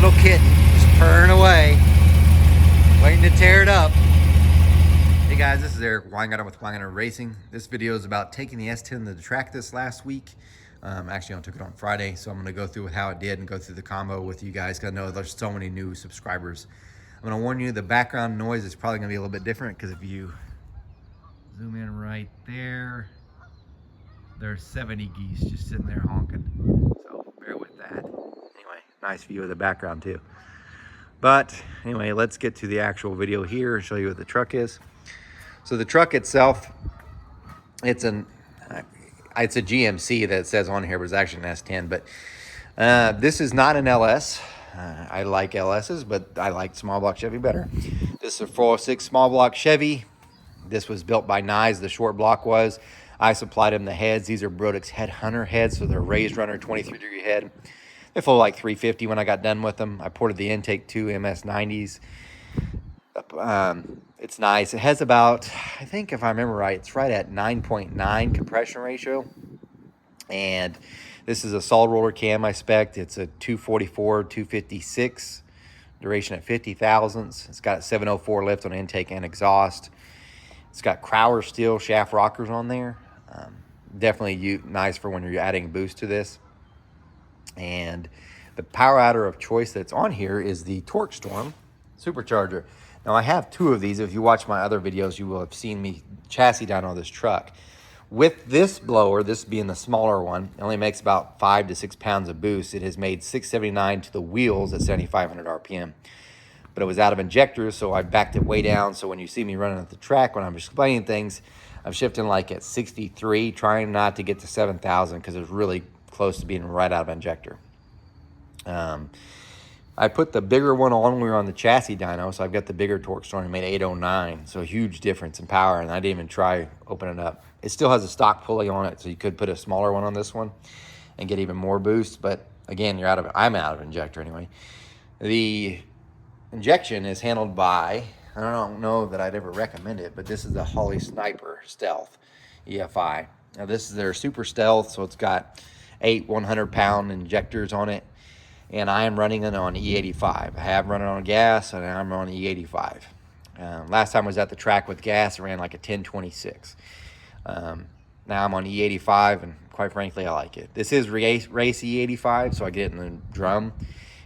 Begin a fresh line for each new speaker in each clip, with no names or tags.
little kitten just purring away, waiting to tear it up. Hey guys, this is Eric Weingart with Weingart Racing. This video is about taking the S10 to the track this last week. Actually, I took it on Friday, so I'm going to go through with how it did and go through the combo with you guys because I know there's so many new subscribers. I'm going to warn you, the background noise is probably going to be a little bit different because if you zoom in right there, there's 70 geese just sitting there honking. So bear with that. Anyway, nice view of the background too. But anyway, let's get to the actual video here and show you what the truck is. So the truck itself, it's a GMC that it says on here, but it's actually an S10. But this is not an LS. I like LSs, but I like small block Chevy better. This is a 406 small block Chevy. This was built by Nyes, the short block was. I supplied them the heads. These are Brodix Headhunter heads, so they're raised runner 23-degree head. They flew like 350 when I got done with them. I ported the intake to MS90s. It's nice. It has about, I think if I remember right, it's right at 9.9 compression ratio. And this is a solid roller cam I spec'd. It's a 244, 256, duration at 50 thousandths. It's got 704 lift on intake and exhaust. It's got Crowler steel shaft rockers on there. Definitely nice for when you're adding boost to this. And the power adder of choice that's on here is the Torque Storm supercharger. Now I have two of these. If you watch my other videos, you will have seen me chassis down on this truck. With this blower, this being the smaller one, it only makes about 5 to 6 pounds of boost. It has made 679 to the wheels at 7,500 RPM. But it was out of injectors, so I backed it way down. So when you see me running at the track, when I'm explaining things, I'm shifting like at 63, trying not to get to 7,000 because it's really close to being right out of injector. I put the bigger one on when we were on the chassis dyno, so I've got the bigger Torque Storm. It made 809, so a huge difference in power, and I didn't even try opening it up. It still has a stock pulley on it, so you could put a smaller one on this one and get even more boost, but again, I'm out of injector anyway. The injection is handled by, I don't know that I'd ever recommend it, but this is the Holley Sniper Stealth EFI. Now this is their super stealth, so it's got 8 100-pound injectors on it, and I am running it on E85. I have run it on gas, and I'm on E85. Last time I was at the track with gas, I ran like a 1026. Now I'm on E85, and quite frankly, I like it. This is race E85, so I get it in the drum.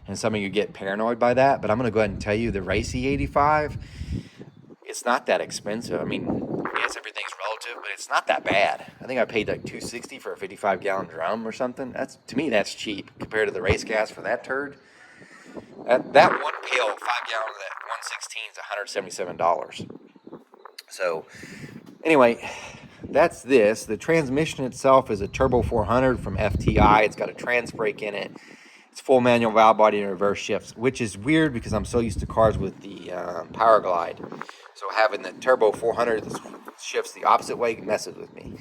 And some of you get paranoid by that, but I'm going to go ahead and tell you the race E85, it's not that expensive. I mean, yes, everything's relative, but it's not that bad. I think I paid like $260 for a 55-gallon drum or something. To me, that's cheap compared to the race gas for that turd. That one pail, 5-gallon of that 116 is $177. So anyway, that's this. The transmission itself is a Turbo 400 from FTI. It's got a trans brake in it. It's full manual valve body and reverse shifts, which is weird because I'm so used to cars with the Power Glide. So having the Turbo 400 that shifts the opposite way messes with me.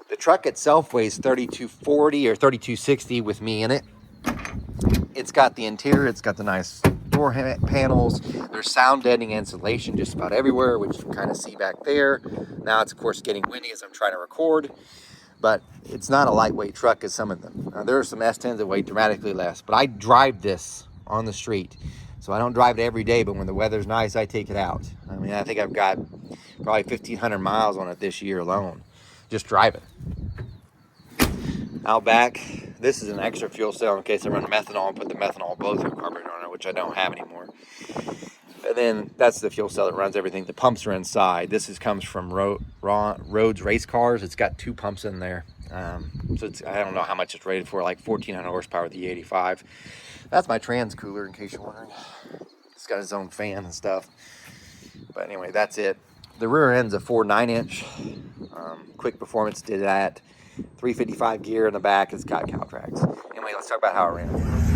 The truck itself weighs 3240 or 3260 with me in it. It's got the interior, it's got the nice door panels. There's sound deadening insulation just about everywhere, which you can kind of see back there. Now it's of course getting windy as I'm trying to record. But it's not a lightweight truck as some of them. Now, there are some S10s that weigh dramatically less, but I drive this on the street. So I don't drive it every day, but when the weather's nice, I take it out. I mean, I think I've got probably 1,500 miles on it this year alone, just driving. Out back, this is an extra fuel cell in case I run methanol and put the methanol both with carburetor on it, which I don't have anymore. And then that's the fuel cell that runs everything. The pumps are inside. This comes from Rhodes race cars. It's got 2 pumps in there. So I don't know how much it's rated for, like 1,400 horsepower with the E85. That's my trans cooler, in case you're wondering. It's got its own fan and stuff. But anyway, that's it. The rear end's a 4 9-inch. Quick Performance did that. 355 gear in the back. It's got cow tracks. Anyway, let's talk about how it ran.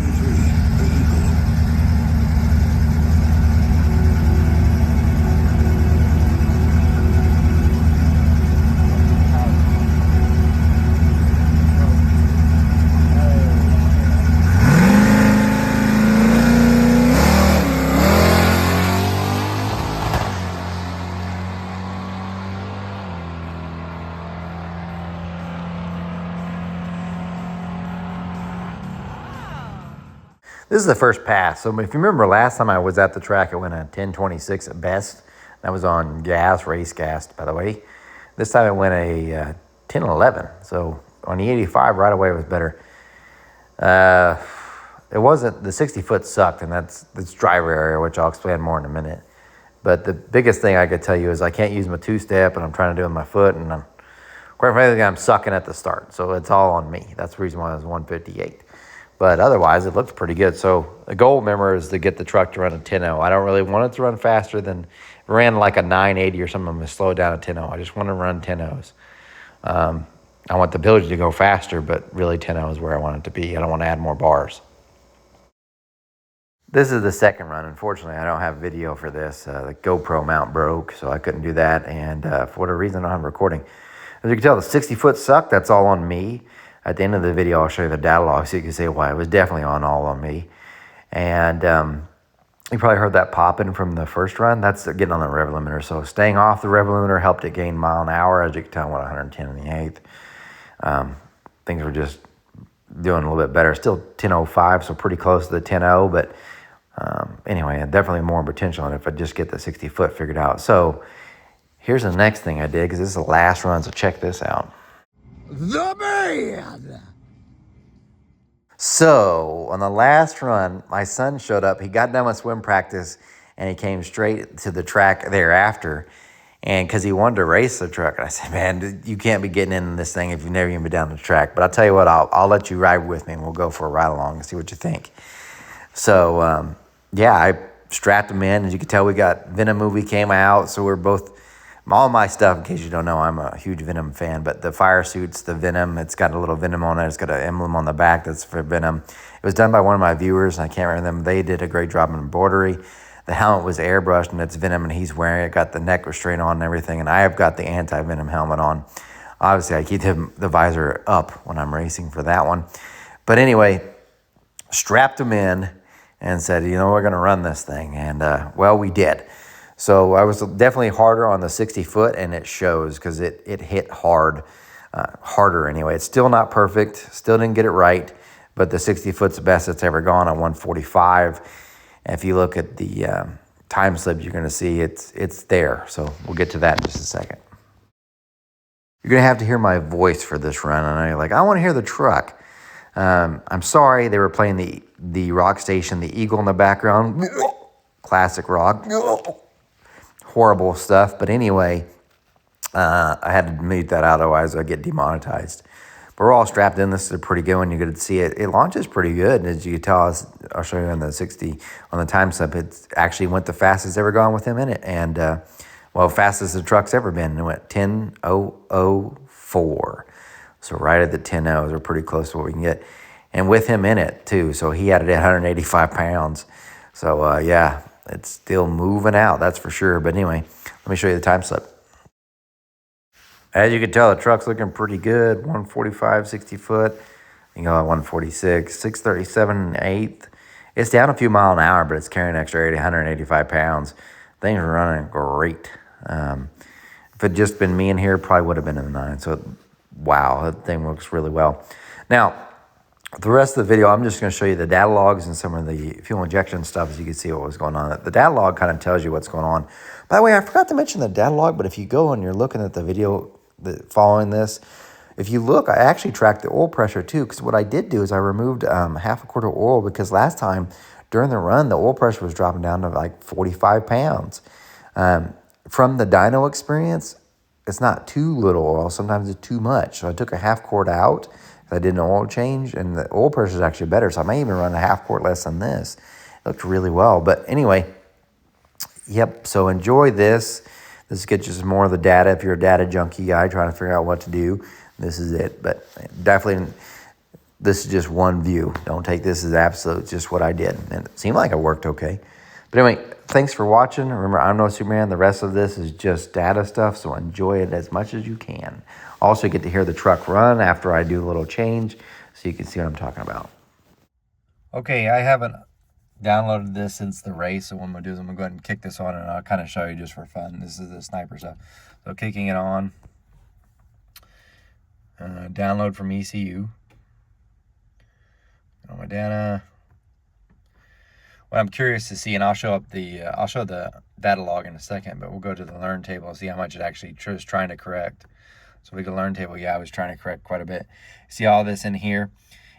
This is the first pass. So if you remember last time I was at the track, it went a 10:26 at best. That was on gas, race gas, by the way. This time it went a 10:11. So on the E85 right away was better. It wasn't, the 60 foot sucked, and that's driver area, which I'll explain more in a minute. But the biggest thing I could tell you is I can't use my two-step, and I'm trying to do it with my foot, and quite frankly, I'm sucking at the start. So it's all on me. That's the reason why I was 158. But otherwise, it looks pretty good. So the goal, remember, is to get the truck to run a 10.0. I don't really want it to run faster than, if it ran like a 980 or something, I'm going to slow it down to 10.0. I just want to run 10.0s. I want the ability to go faster, but really 10.0 is where I want it to be. I don't want to add more bars. This is the second run. Unfortunately, I don't have video for this. The GoPro mount broke, so I couldn't do that. And for whatever reason, I don't have recording. As you can tell, the 60 foot sucked. That's all on me. At the end of the video, I'll show you the Datalog so you can see why it was definitely all on me. And you probably heard that popping from the first run. That's getting on the rev limiter. So staying off the rev limiter helped it gain mile an hour. As you can tell, I went 110 in the eighth. Things were just doing a little bit better. Still 10.05, so pretty close to the 10.0. But anyway, definitely more potential than if I just get the 60 foot figured out. So here's the next thing I did, because this is the last run, so check this out. The man! So on the last run, my son showed up. He got done with swim practice, and he came straight to the track thereafter, and because he wanted to race the truck. And I said, man, you can't be getting in this thing if you've never even been down the track. But I'll tell you what, I'll let you ride with me, and we'll go for a ride along and see what you think. So, yeah, I strapped him in. As you can tell, we got Venom movie came out, so we're both, all my stuff, in case you don't know, I'm a huge Venom fan, but the fire suits, the Venom, it's got a little Venom on it. It's got an emblem on the back that's for Venom. It was done by one of my viewers, and I can't remember them. They did a great job in embroidery. The helmet was airbrushed, and it's Venom, and he's wearing it. Got the neck restraint on and everything, and I have got the anti-Venom helmet on. Obviously, I keep the visor up when I'm racing for that one. But anyway, strapped him in and said, you know, we're going to run this thing. And, well, we did. So I was definitely harder on the 60 foot, and it shows because it hit hard, harder anyway. It's still not perfect, still didn't get it right, but the 60 foot's the best it's ever gone on 145. And if you look at the time slip, you're going to see it's there. So we'll get to that in just a second. You're going to have to hear my voice for this run. And you're like, I want to hear the truck. I'm sorry, they were playing the rock station, the Eagle in the background. Classic rock. Horrible stuff. But anyway, I had to mute that out, otherwise I'd get demonetized. But we're all strapped in. This is a pretty good one. You could see it. It launches pretty good. And as you can tell, I'll show you on the 60, on the time slip, it actually went the fastest ever gone with him in it. And, well, fastest the truck's ever been. It went 10.004. So right at the 10.0s, we're pretty close to what we can get. And with him in it, too. So he had it at 185 pounds. So, yeah, it's still moving out, that's for sure. But anyway, let me show you the time slip. As you can tell, the truck's looking pretty good. 145, 60 foot. You go at 146, 637 eighth. It's down a few miles an hour, but it's carrying an extra 185 pounds. Things are running great. If it just been me in here, probably would have been in the 9. So, wow, that thing works really well. Now, the rest of the video, I'm just going to show you the data logs and some of the fuel injection stuff, as you can see what was going on. The data log kind of tells you what's going on. By the way, I forgot to mention the data log, but if you go and you're looking at the video following this, if you look, I actually tracked the oil pressure too, because what I did do is I removed half a quart of oil, because last time during the run, the oil pressure was dropping down to like 45 pounds. From the dyno experience, it's not too little oil. Sometimes it's too much. So I took a half quart out. I did an oil change, and the oil pressure is actually better. So I may even run a half quart less than this. It looked really well. But anyway, yep. So enjoy this. This gets you some more of the data. If you're a data junkie guy trying to figure out what to do, this is it. But definitely, this is just one view. Don't take this as absolute. It's just what I did. And it seemed like it worked okay. But anyway, thanks for watching. Remember, I'm no Superman. The rest of this is just data stuff, so enjoy it as much as you can. Also, get to hear the truck run after I do a little change, so you can see what I'm talking about. Okay, I haven't downloaded this since the race, so what I'm going to do is I'm going to go ahead and kick this on, and I'll kind of show you just for fun. This is the sniper stuff. So kicking it on. Download from ECU. On my data. what I'm curious to see, and I'll show the data log in a second, but we'll go to the learn table and see how much it actually was trying to correct. So we can learn table, yeah, I was trying to correct quite a bit. See all this in here.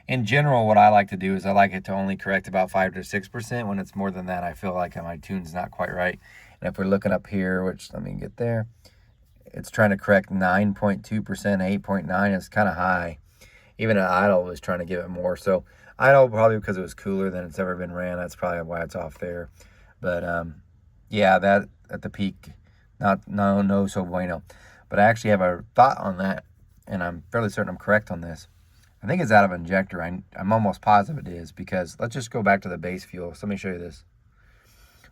In general, what I like to do is I like it to only correct about 5 to 6%. When it's more than that, I feel like my tune's not quite right. And if we're looking up here, which let me get there, it's trying to correct 9.2%, 8.9 is kind of high. Even at idle was trying to give it more. So idle probably because it was cooler than it's ever been ran. That's probably why it's off there. But yeah, that at the peak, no so bueno. But I actually have a thought on that, and I'm fairly certain I'm correct on this. I think it's out of injector. I'm almost positive it is, because let's just go back to the base fuel. So let me show you this.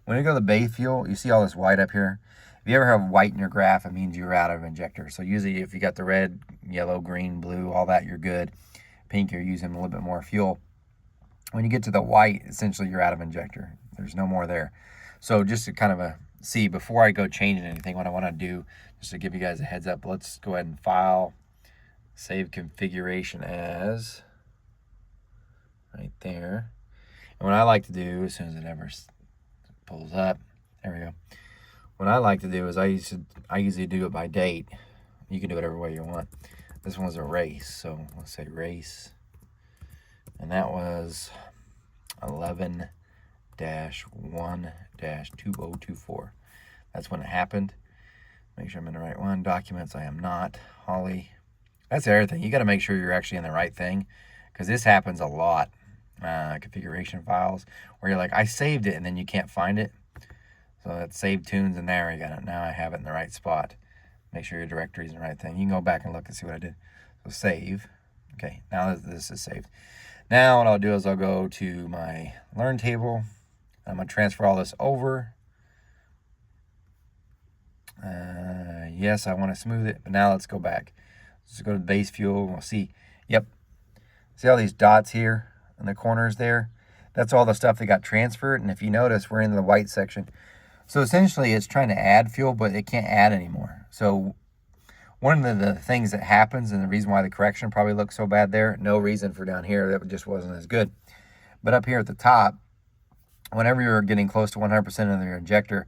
When you go to the base fuel, you see all this white up here. If you ever have white in your graph, it means you're out of injector. So usually if you got the red, yellow, green, blue, all that, you're good. Pink, you're using a little bit more fuel. When you get to the white, essentially you're out of injector. There's no more there. So just to kind of see, before I go changing anything, what I want to do, just to give you guys a heads up, let's go ahead and file, save configuration as, right there. And what I like to do, as soon as it ever pulls up, there we go. What I like to do is I usually do it by date. You can do whatever way you want. This one's a race, so let's say race. And that was 11-1-2024. That's when it happened. Make sure I'm in the right one. Documents, I am not. Holly. That's the other thing. You got to make sure you're actually in the right thing, because this happens a lot. Configuration files, where you're like, I saved it, and then you can't find it. So that's saved tunes in there. I got it. Now I have it in the right spot. Make sure your directory is in the right thing. You can go back and look and see what I did. So save. Okay, now this is saved. Now what I'll do is I'll go to my learn table. I'm going to transfer all this over. Yes, I want to smooth it, but now let's go back. Let's go to base fuel. We'll see. Yep. See all these dots here in the corners there? That's all the stuff that got transferred. And if you notice, we're in the white section. So essentially it's trying to add fuel, but it can't add anymore. So one of the things that happens, and the reason why the correction probably looks so bad there, no reason for down here, that just wasn't as good. But up here at the top, whenever you're getting close to 100% of your injector,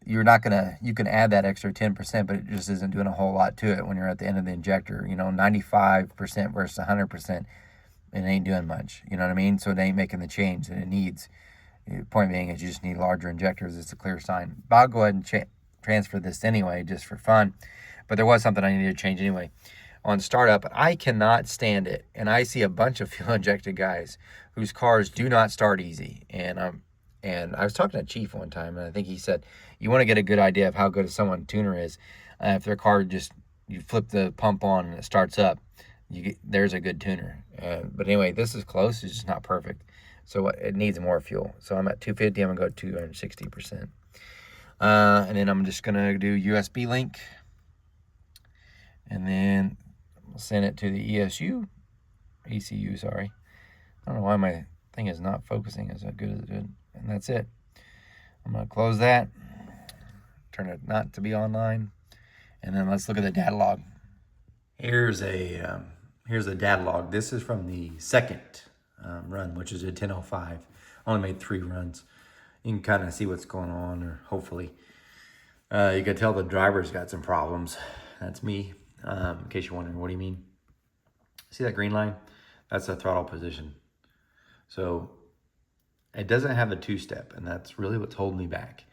you can add that extra 10%, but it just isn't doing a whole lot to it when you're at the end of the injector. 95% versus 100%, it ain't doing much. You know what I mean? So it ain't making the change that it needs. The point being is you just need larger injectors. It's a clear sign. But I'll go ahead and transfer this anyway, just for fun. But there was something I needed to change anyway. On startup, I cannot stand it. And I see a bunch of fuel-injected guys whose cars do not start easy. And I was talking to Chief one time, and I think he said, you want to get a good idea of how good someone's tuner is. If their car you flip the pump on and it starts up, there's a good tuner. But anyway, this is close. It's just not perfect. So it needs more fuel. So I'm at 250. I'm going to go 260%. And then I'm just going to do USB link. And then I'll send it to the ECU, sorry. I don't know why my thing is not focusing as good as it did. And that's it. I'm going to close that. Turn it not to be online. And then let's look at the data log. Here's the data log. This is from the second run, which is a 10:05. Only made 3 runs. You can kind of see what's going on, or hopefully. You can tell the driver's got some problems. That's me. In case you're wondering, what do you mean? See that green line? That's the throttle position. So it doesn't have a 2-step, and that's really what's holding me back.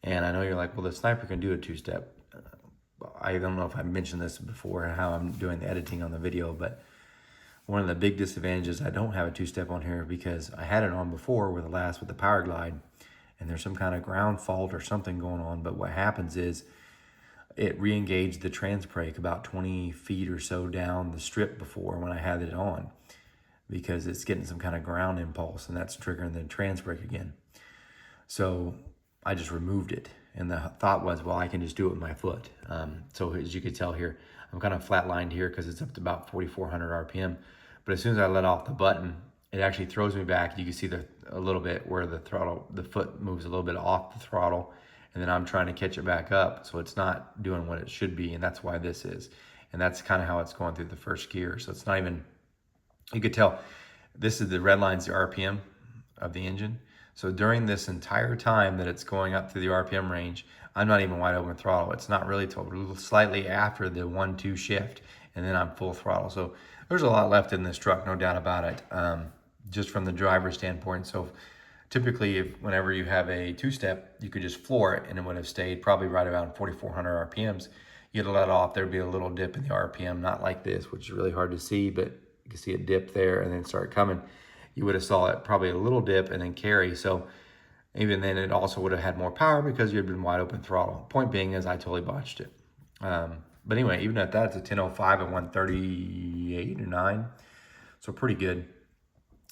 And I know you're like, well, the Sniper can do a 2-step. I don't know if I mentioned this before and how I'm doing the editing on the video, but one of the big disadvantages, I don't have a 2-step on here because I had it on before with the Power Glide, and there's some kind of ground fault or something going on. But what happens is it re-engaged the trans brake about 20 feet or so down the strip before when I had it on, because it's getting some kind of ground impulse, and that's triggering the trans brake again. So I just removed it, and the thought was, well, I can just do it with my foot. So as you can tell here, I'm kind of flatlined here because it's up to about 4,400 RPM. But as soon as I let off the button, it actually throws me back. You can see a little bit where the foot moves a little bit off the throttle, and then I'm trying to catch it back up. So it's not doing what it should be, and that's why this is. And that's kind of how it's going through the first gear. So it's not even, you could tell, this is the red line's the RPM of the engine. So during this entire time that it's going up through the RPM range, I'm not even wide open throttle. It's not really till slightly after the 1-2 shift, and then I'm full throttle. So there's a lot left in this truck, no doubt about it, just from the driver's standpoint. So typically, whenever you have a two-step, you could just floor it, and it would have stayed probably right around 4,400 RPMs. You'd let off, there'd be a little dip in the RPM, not like this, which is really hard to see, but you can see a dip there and then start coming. You would have saw it probably a little dip and then carry. So even then, it also would have had more power because you'd been wide open throttle. Point being is I totally botched it. But anyway, even at that, it's a 1005 at 138 or 9. So pretty good.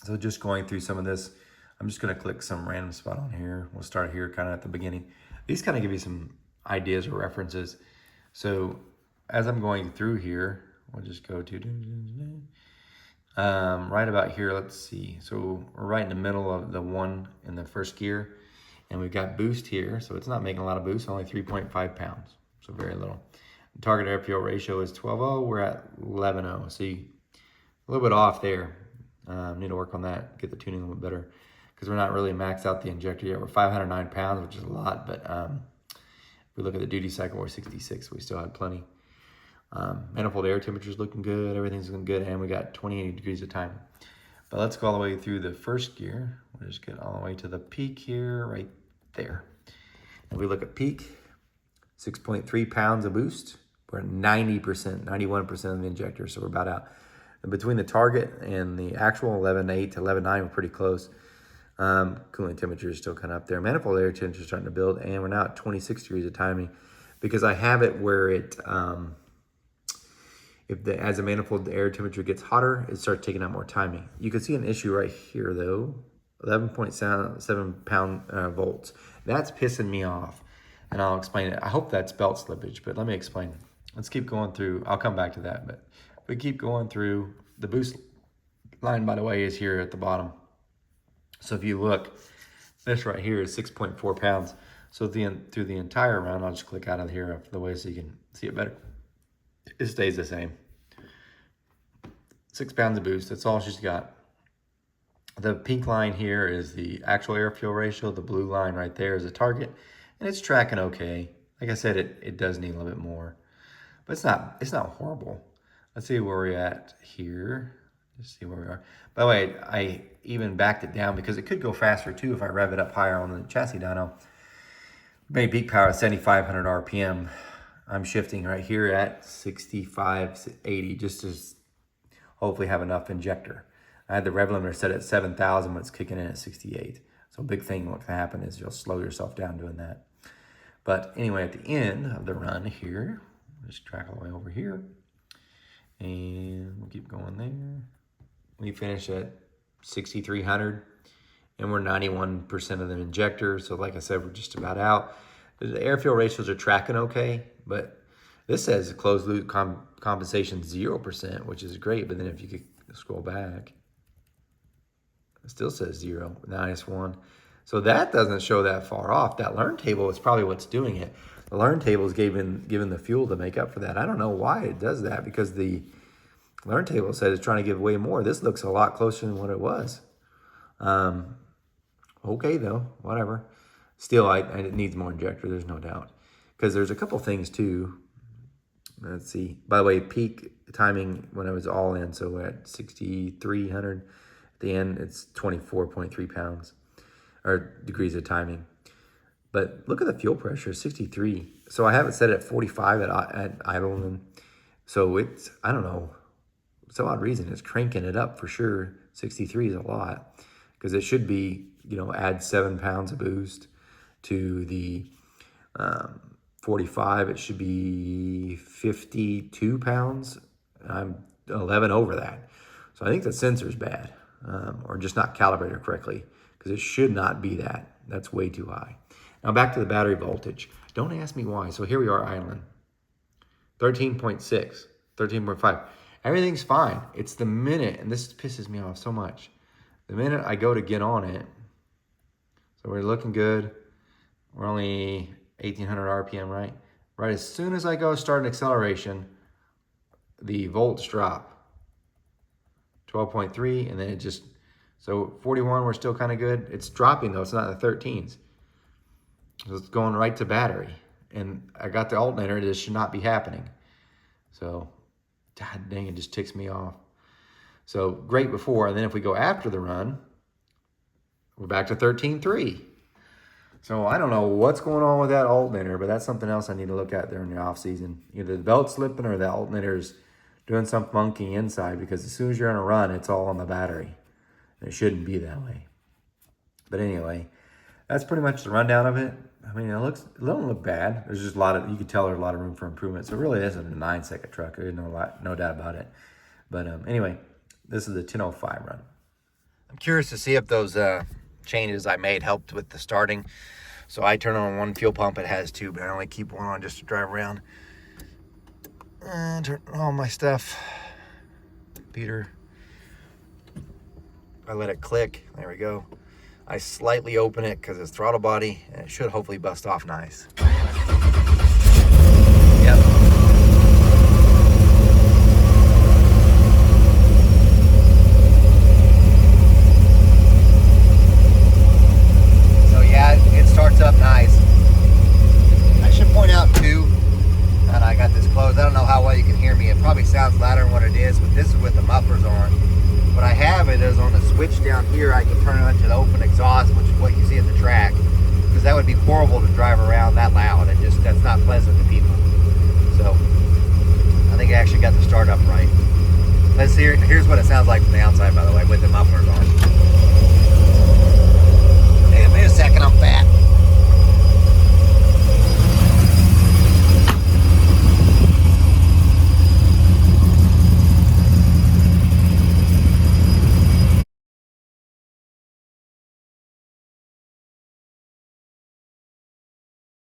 So just going through some of this, I'm just going to click some random spot on here. We'll start here kind of at the beginning. These kind of give you some ideas or references. So as I'm going through here, we'll just go to right about here. Let's see. So we're right in the middle of the one in the first gear, and we've got boost here. So it's not making a lot of boost, only 3.5 pounds. So very little. The target air fuel ratio is 12.0. We're at 11.0. See, a little bit off there. Need to work on that, get the tuning a little bit better, because we're not really maxed out the injector yet. We're 509 pounds, which is a lot, but if we look at the duty cycle, we're 66. We still had plenty. Manifold air temperature is looking good. Everything's looking good, and we got 28 degrees of timing. But let's go all the way through the first gear. We'll just get all the way to the peak here, right there. And we look at peak, 6.3 pounds of boost. We're at 90%, 91% of the injector, so we're about out. And between the target and the actual 11.8 to 11.9, we're pretty close. Cooling temperature is still kind of up there. Manifold air temperature is starting to build, and we're now at 26 degrees of timing because I have it where it, as the manifold air temperature gets hotter, it starts taking out more timing. You can see an issue right here though, 11.7 pound volts. That's pissing me off, and I'll explain it. I hope that's belt slippage, but let me explain. Let's keep going through. I'll come back to that, but we keep going through. The boost line, by the way, is here at the bottom. So if you look, this right here is 6.4 pounds. So through the entire run, I'll just click out of here the way so you can see it better. It stays the same. 6 pounds of boost, that's all she's got. The pink line here is the actual air fuel ratio. The blue line right there is the target, and it's tracking okay. Like I said, it does need a little bit more, but it's not horrible. Let's see where we're at here. Just see where we are. By the way, I even backed it down because it could go faster too if I rev it up higher on the chassis dyno. Made peak power at 7,500 RPM. I'm shifting right here at 65, 80, just to hopefully have enough injector. I had the rev limiter set at 7,000, but it's kicking in at 68. So a big thing what can happen is you'll slow yourself down doing that. But anyway, at the end of the run here, just track all the way over here. And we'll keep going there. We finish at 6,300, and we're 91% of the injector. So like I said, we're just about out. The air fuel ratios are tracking okay, but this says closed loop compensation 0%, which is great. But then if you could scroll back, it still says 0, -1. So that doesn't show that far off. That learn table is probably what's doing it. The learn table is given the fuel to make up for that. I don't know why it does that, because the learn table said it's trying to give way more. This looks a lot closer than what it was. Okay though, whatever. Still, it needs more injector, there's no doubt. Because there's a couple things too. Let's see. By the way, peak timing when I was all in, so at 6,300. At the end, it's 24.3 pounds, or degrees of timing. But look at the fuel pressure, 63. So I have it set at 45 at idle. So it's, I don't know, some odd reason it's cranking it up for sure. 63 is a lot, because it should be, add 7 pounds of boost to the 45. It should be 52 pounds. I'm 11 over that. So I think the sensor's bad, or just not calibrated correctly, because it should not be that. That's way too high. Now back to the battery voltage. Don't ask me why. So here we are idling. 13.6, 13.5. Everything's fine. It's the minute, and this pisses me off so much, the minute I go to get on it, so we're looking good. We're only 1,800 RPM, right? Right as soon as I go start an acceleration, the volts drop. 12.3, and then it just So 41, we're still kind of good. It's dropping though, it's not in the 13s. So it's going right to battery. And I got the alternator, this should not be happening. So, god dang, it just ticks me off. So great before, and then if we go after the run, we're back to 13.3. So I don't know what's going on with that alternator, but that's something else I need to look at during the off season. Either the belt's slipping or the alternator's doing some funky inside, because as soon as you're on a run, it's all on the battery. And it shouldn't be that way. But anyway, that's pretty much the rundown of it. I mean, it doesn't look bad. There's just a lot of, you can tell there's a lot of room for improvement. So it really isn't a 9-second truck. There's no doubt about it. But anyway, this is the 10:05 run. I'm curious to see if those changes I made helped with the starting. So I turn on one fuel pump, it has two, but I only keep one on just to drive around. And turn on all my stuff. Computer. I let it click. There we go. I slightly open it because it's throttle body, and it should hopefully bust off nice. Yep. So yeah, it starts up nice. I should point out too, and I got this closed, I don't know how well you can hear me. It probably sounds louder than what it is, but this is with the mufflers on. What I have it is on the switch down here, I can turn it on to the open exhaust, which is what you see at the track, because that would be horrible to drive around that loud. That's not pleasant to people. So I think I actually got the start up right. Let's hear. Here's what it sounds like from the outside, by the way, with the mufflers on.